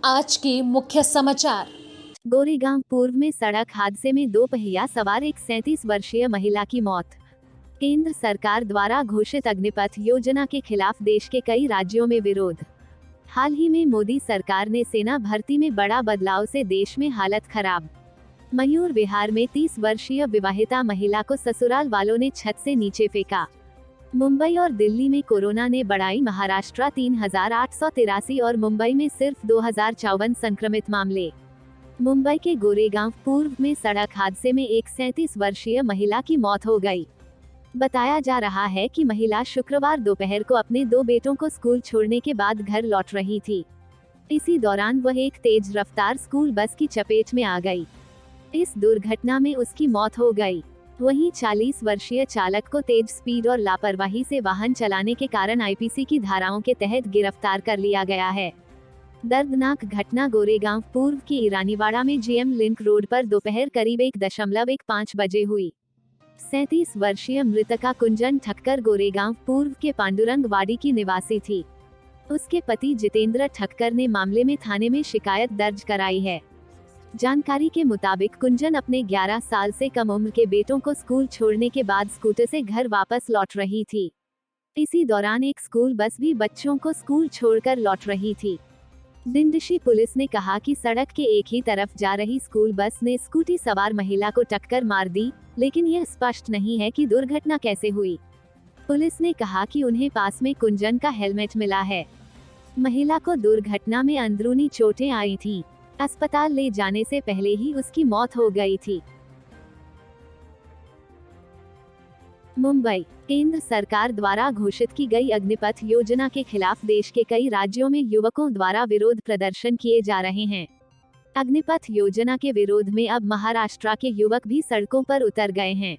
आज के मुख्य समाचार। गोरेगांव पूर्व में सड़क हादसे में दो पहिया सवार एक 37 वर्षीय महिला की मौत। केंद्र सरकार द्वारा घोषित अग्निपथ योजना के खिलाफ देश के कई राज्यों में विरोध। हाल ही में मोदी सरकार ने सेना भर्ती में बड़ा बदलाव से देश में हालत खराब। मयूर विहार में 30 वर्षीय विवाहिता महिला को ससुराल वालों ने छत से नीचे फेंका। मुंबई और दिल्ली में कोरोना ने बढ़ाई महाराष्ट्र 3883 और मुंबई में सिर्फ 2054 संक्रमित मामले। मुंबई के गोरेगांव पूर्व में सड़क हादसे में एक 37 वर्षीय महिला की मौत हो गई। बताया जा रहा है कि महिला शुक्रवार दोपहर को अपने दो बेटों को स्कूल छोड़ने के बाद घर लौट रही थी। इसी दौरान वह एक तेज रफ्तार स्कूल बस की चपेट में आ गई। इस दुर्घटना में उसकी मौत हो गई। वहीं 40 वर्षीय चालक को तेज स्पीड और लापरवाही से वाहन चलाने के कारण आईपीसी की धाराओं के तहत गिरफ्तार कर लिया गया है। दर्दनाक घटना गोरेगांव पूर्व की ईरानीवाड़ा में जीएम लिंक रोड पर दोपहर करीब 1:15 बजे हुई। 37 वर्षीय मृतका कुंजन ठक्कर गोरेगांव पूर्व के पांडुरंगवाड़ी की निवासी थी। उसके पति जितेंद्र ठक्कर ने मामले में थाने में शिकायत दर्ज कराई है। जानकारी के मुताबिक कुंजन अपने 11 साल से कम उम्र के बेटों को स्कूल छोड़ने के बाद स्कूटर से घर वापस लौट रही थी। इसी दौरान एक स्कूल बस भी बच्चों को स्कूल छोड़कर लौट रही थी। दिंडशी पुलिस ने कहा कि सड़क के एक ही तरफ जा रही स्कूल बस ने स्कूटी सवार महिला को टक्कर मार दी, लेकिन यह स्पष्ट नहीं है कि दुर्घटना कैसे हुई। पुलिस ने कहा कि उन्हें पास में कुंजन का हेलमेट मिला है। महिला को दुर्घटना में अंदरूनी चोटें आई थीं। अस्पताल ले जाने से पहले ही उसकी मौत हो गई थी। मुंबई। केंद्र सरकार द्वारा घोषित की गई अग्निपथ योजना के खिलाफ देश के कई राज्यों में युवकों द्वारा विरोध प्रदर्शन किए जा रहे हैं। अग्निपथ योजना के विरोध में अब महाराष्ट्र के युवक भी सड़कों पर उतर गए हैं।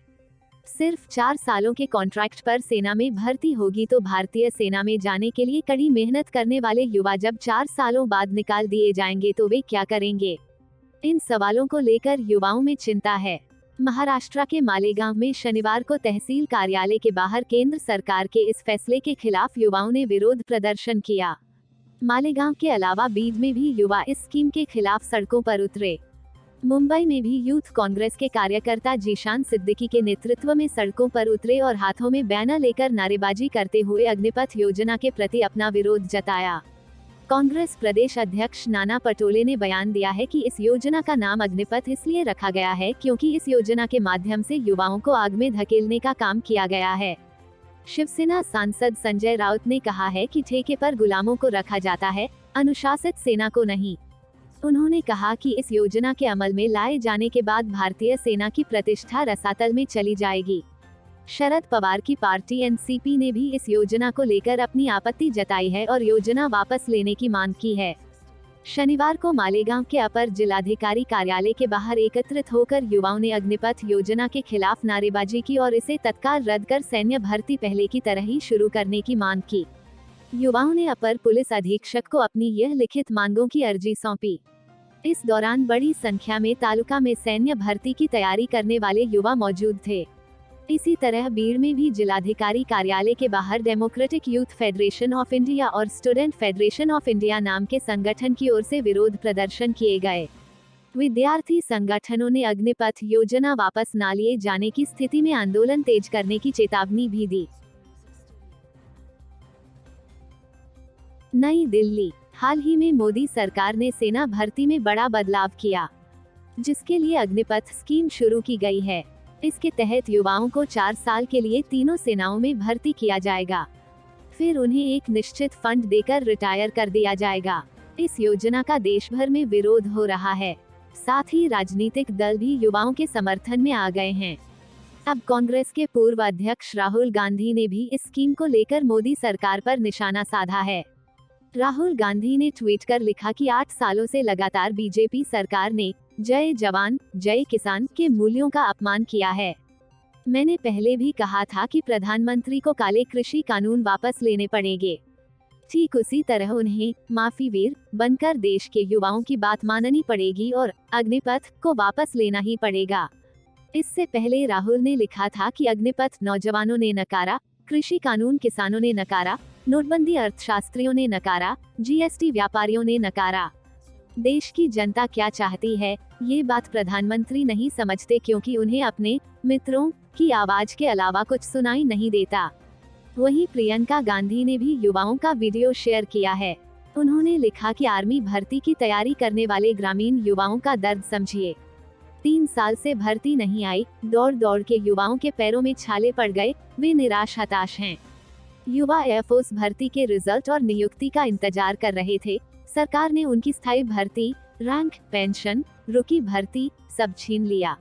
सिर्फ 4 सालों के कॉन्ट्रैक्ट पर सेना में भर्ती होगी तो भारतीय सेना में जाने के लिए कड़ी मेहनत करने वाले युवा जब 4 सालों बाद निकाल दिए जाएंगे तो वे क्या करेंगे? इन सवालों को लेकर युवाओं में चिंता है। महाराष्ट्र के मालेगांव में शनिवार को तहसील कार्यालय के बाहर केंद्र सरकार के इस फैसले के खिलाफ युवाओं ने विरोध प्रदर्शन किया। मालेगांव के अलावा बीड में भी युवा इस स्कीम के खिलाफ सड़कों पर उतरे। मुंबई में भी यूथ कांग्रेस के कार्यकर्ता जीशान सिद्दीकी के नेतृत्व में सड़कों पर उतरे और हाथों में बैनर लेकर नारेबाजी करते हुए अग्निपथ योजना के प्रति अपना विरोध जताया। कांग्रेस प्रदेश अध्यक्ष नाना पटोले ने बयान दिया है कि इस योजना का नाम अग्निपथ इसलिए रखा गया है क्योंकि इस योजना के माध्यम से युवाओं को आग में धकेलने का काम किया गया है। शिवसेना सांसद संजय राउत ने कहा है कि ठेके पर गुलामों को रखा जाता है, अनुशासित सेना को नहीं। उन्होंने कहा कि इस योजना के अमल में लाए जाने के बाद भारतीय सेना की प्रतिष्ठा रसातल में चली जाएगी। शरद पवार की पार्टी एनसीपी ने भी इस योजना को लेकर अपनी आपत्ति जताई है और योजना वापस लेने की मांग की है। शनिवार को मालेगांव के अपर जिलाधिकारी कार्यालय के बाहर एकत्रित होकर युवाओं ने अग्निपथ योजना के खिलाफ नारेबाजी की और इसे तत्काल रद्द कर सैन्य भर्ती पहले की तरह ही शुरू करने की मांग की। युवाओं ने अपर पुलिस अधीक्षक को अपनी यह लिखित मांगों की अर्जी सौंपी। इस दौरान बड़ी संख्या में तालुका में सैन्य भर्ती की तैयारी करने वाले युवा मौजूद थे। इसी तरह बीड़ में भी जिलाधिकारी कार्यालय के बाहर democratic youth federation of India और स्टूडेंट फेडरेशन ऑफ इंडिया नाम के संगठन की ओर से विरोध प्रदर्शन किए गए। विद्यार्थी संगठनों ने अग्निपथ योजना वापस न लिए जाने की स्थिति में आंदोलन तेज करने की चेतावनी भी दी। नई दिल्ली। हाल ही में मोदी सरकार ने सेना भर्ती में बड़ा बदलाव किया, जिसके लिए अग्निपथ स्कीम शुरू की गई है। इसके तहत युवाओं को 4 साल के लिए तीनों सेनाओं में भर्ती किया जाएगा। फिर उन्हें एक निश्चित फंड देकर रिटायर कर दिया जाएगा। इस योजना का देश भर में विरोध हो रहा है। साथ ही राजनीतिक दल भी युवाओं के समर्थन में आ गए हैं। अब कांग्रेस के पूर्व अध्यक्ष राहुल गांधी ने भी इस स्कीम को लेकर मोदी सरकार पर निशाना साधा है। राहुल गांधी ने ट्वीट कर लिखा कि 8 सालों से लगातार बीजेपी सरकार ने जय जवान जय किसान के मूल्यों का अपमान किया है। मैंने पहले भी कहा था कि प्रधानमंत्री को काले कृषि कानून वापस लेने पड़ेंगे। ठीक उसी तरह उन्हें माफीवीर बनकर देश के युवाओं की बात माननी पड़ेगी और अग्निपथ को वापस लेना ही पड़ेगा। इससे पहले राहुल ने लिखा था कि अग्निपथ नौजवानों ने नकारा, कृषि कानून किसानों ने नकारा, नोटबंदी अर्थशास्त्रियों ने नकारा, जीएसटी व्यापारियों ने नकारा। देश की जनता क्या चाहती है, ये बात प्रधानमंत्री नहीं समझते क्योंकि उन्हें अपने मित्रों की आवाज के अलावा कुछ सुनाई नहीं देता। वहीं प्रियंका गांधी ने भी युवाओं का वीडियो शेयर किया है। उन्होंने लिखा कि आर्मी भर्ती की तैयारी करने वाले ग्रामीण युवाओं का दर्द समझिए। 3 साल से भर्ती नहीं आई, दौड़ दौड़ के युवाओं के पैरों में छाले पड़ गए, वे निराश हताश हैं। युवा एयरफोर्स भर्ती के रिजल्ट और नियुक्ति का इंतजार कर रहे थे। सरकार ने उनकी स्थायी भर्ती, रैंक, पेंशन, रुकी भर्ती सब छीन लिया।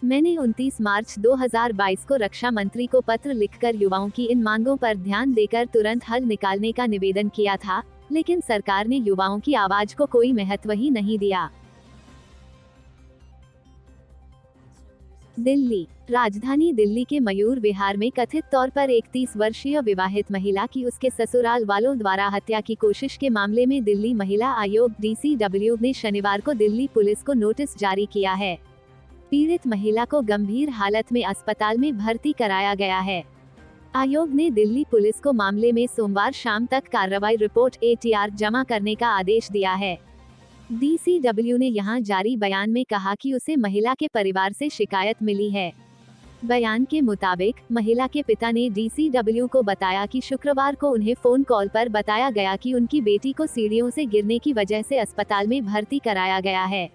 मैंने 29 मार्च 2022 को रक्षा मंत्री को पत्र लिखकर युवाओं की इन मांगों पर ध्यान देकर तुरंत हल निकालने का निवेदन किया था, लेकिन सरकार ने युवाओं की आवाज को कोई महत्व ही नहीं दिया। दिल्ली, राजधानी दिल्ली के मयूर विहार में कथित तौर पर एक 30 वर्षीय विवाहित महिला की उसके ससुराल वालों द्वारा हत्या की कोशिश के मामले में दिल्ली महिला आयोग DCW ने शनिवार को दिल्ली पुलिस को नोटिस जारी किया है। पीड़ित महिला को गंभीर हालत में अस्पताल में भर्ती कराया गया है। आयोग ने दिल्ली पुलिस को मामले में सोमवार शाम तक कार्रवाई रिपोर्ट ATR जमा करने का आदेश दिया है। DCW ने यहां जारी बयान में कहा कि उसे महिला के परिवार से शिकायत मिली है। बयान के मुताबिक महिला के पिता ने DCW को बताया कि शुक्रवार को उन्हें फोन कॉल पर बताया गया कि उनकी बेटी को सीढ़ियों से गिरने की वजह से अस्पताल में भर्ती कराया गया है।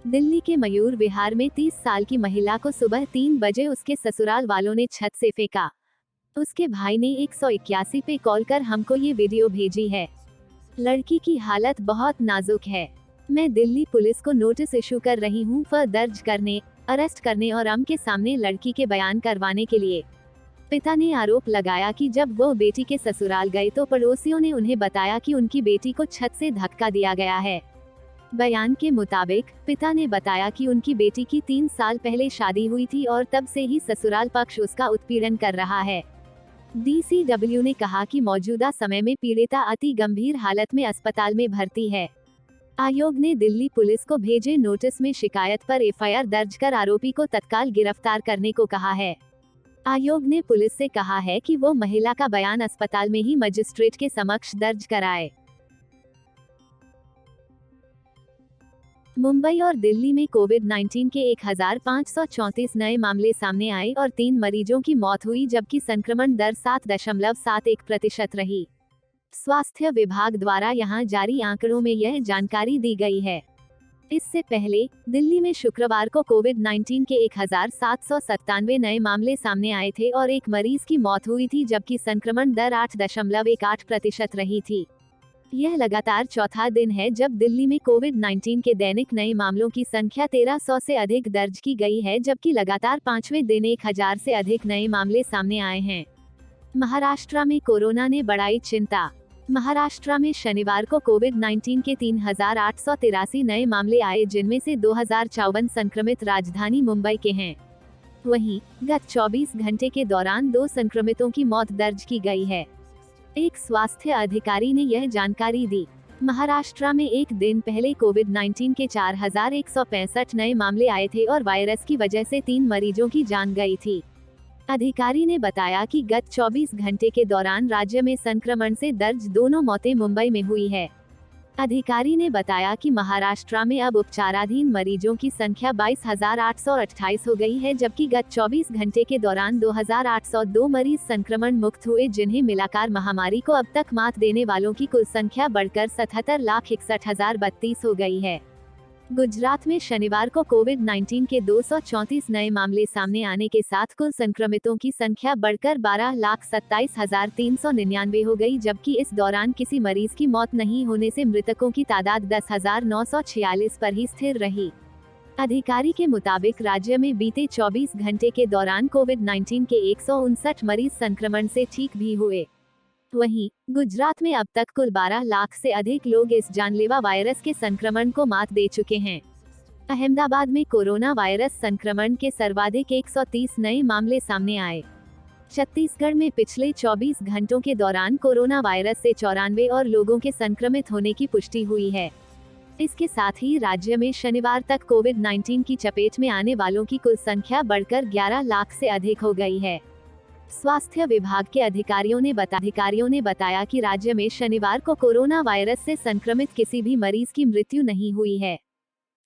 दिल्ली के मयूर विहार में 30 साल की महिला को सुबह 3 बजे उसके ससुराल वालों ने छत से फेंका। उसके भाई ने 181 पे कॉल कर हमको ये वीडियो भेजी है। लड़की की हालत बहुत नाजुक है। मैं दिल्ली पुलिस को नोटिस इशू कर रही हूँ दर्ज करने, अरेस्ट करने और के सामने लड़की के बयान करवाने के लिए। पिता ने आरोप लगाया कि जब वो बेटी के ससुराल गए तो पड़ोसियों ने उन्हें बताया कि उनकी बेटी को छत से धक्का दिया गया है। बयान के मुताबिक पिता ने बताया कि उनकी बेटी की 3 साल पहले शादी हुई थी और तब से ही ससुराल पक्ष उसका उत्पीड़न कर रहा है। DCW ने कहा कि मौजूदा समय में पीड़िता अति गंभीर हालत में अस्पताल में भर्ती है। आयोग ने दिल्ली पुलिस को भेजे नोटिस में शिकायत पर FIR दर्ज कर आरोपी को तत्काल गिरफ्तार करने को कहा है। आयोग ने पुलिस से कहा है कि वो महिला का बयान अस्पताल में ही मजिस्ट्रेट के समक्ष दर्ज कराए। मुंबई और दिल्ली में कोविड-19 के 1534 नए मामले सामने आए और 3 मरीजों की मौत हुई, जबकि संक्रमण दर 7.71% रही। स्वास्थ्य विभाग द्वारा यहां जारी आंकड़ों में यह जानकारी दी गई है। इससे पहले दिल्ली में शुक्रवार को कोविड-19 के 1797 नए मामले सामने आए थे और एक मरीज की मौत हुई थी, जबकि संक्रमण दर 8.18% रही थी। यह लगातार चौथा दिन है जब दिल्ली में कोविड-19 के दैनिक नए मामलों की संख्या 1300 से अधिक दर्ज की गई है, जबकि लगातार 5वें दिन 1000 से अधिक नए मामले सामने आए हैं। महाराष्ट्र में कोरोना ने बढ़ाई चिंता। महाराष्ट्र में शनिवार को कोविड-19 के 3883 नए मामले आए, जिनमें से 2054 संक्रमित राजधानी मुंबई के हैं। वहीं गत 24 घंटे के दौरान 2 संक्रमितों की मौत दर्ज की गई है। एक स्वास्थ्य अधिकारी ने यह जानकारी दी। महाराष्ट्र में एक दिन पहले कोविड-19 के 4165 नए मामले आए थे और वायरस की वजह से 3 मरीजों की जान गई थी। अधिकारी ने बताया कि गत 24 घंटे के दौरान राज्य में संक्रमण से दर्ज दोनों मौतें मुंबई में हुई है। अधिकारी ने बताया कि महाराष्ट्र में अब उपचाराधीन मरीजों की संख्या 22,828 हो गई है, जबकि गत 24 घंटे के दौरान 2,802 मरीज संक्रमण मुक्त हुए, जिन्हें मिलाकर महामारी को अब तक मात देने वालों की कुल संख्या बढ़कर 77,61,032 हो गई है। गुजरात में शनिवार को कोविड-19 के 234 नए मामले सामने आने के साथ कुल संक्रमितों की संख्या बढ़कर 12,27,399 हो गई, जबकि इस दौरान किसी मरीज की मौत नहीं होने से मृतकों की तादाद 10,946 पर ही स्थिर रही। अधिकारी के मुताबिक राज्य में बीते 24 घंटे के दौरान कोविड-19 के 159 मरीज संक्रमण से ठीक भी हुए। वहीं गुजरात में अब तक कुल 12 लाख से अधिक लोग इस जानलेवा वायरस के संक्रमण को मात दे चुके हैं। अहमदाबाद में कोरोना वायरस संक्रमण के सर्वाधिक 130 नए मामले सामने आए। छत्तीसगढ़ में पिछले 24 घंटों के दौरान कोरोना वायरस से 94 और लोगों के संक्रमित होने की पुष्टि हुई है। इसके साथ ही राज्य में शनिवार तक कोविड-19 की चपेट में आने वालों की कुल संख्या बढ़कर 11 लाख से अधिक हो गई है। स्वास्थ्य विभाग के अधिकारियों ने बताया कि राज्य में शनिवार को कोरोना वायरस से संक्रमित किसी भी मरीज की मृत्यु नहीं हुई है।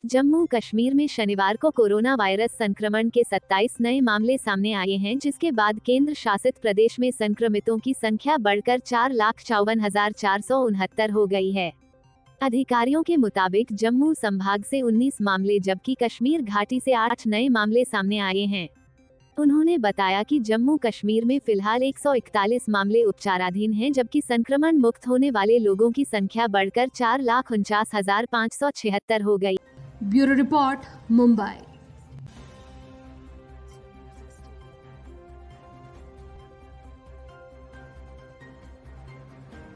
जम्मू कश्मीर में शनिवार को कोरोना वायरस संक्रमण के 27 नए मामले सामने आए हैं, जिसके बाद केंद्र शासित प्रदेश में संक्रमितों की संख्या बढ़कर 4,54,469 हो गई है। अधिकारियों के मुताबिक जम्मू संभाग से 19 मामले जबकि कश्मीर घाटी से 8 नए मामले सामने आए हैं। उन्होंने बताया कि जम्मू कश्मीर में फिलहाल 141 मामले उपचाराधीन हैं, जबकि संक्रमण मुक्त होने वाले लोगों की संख्या बढ़कर 4,49,576 हो गई। Bureau report, Mumbai.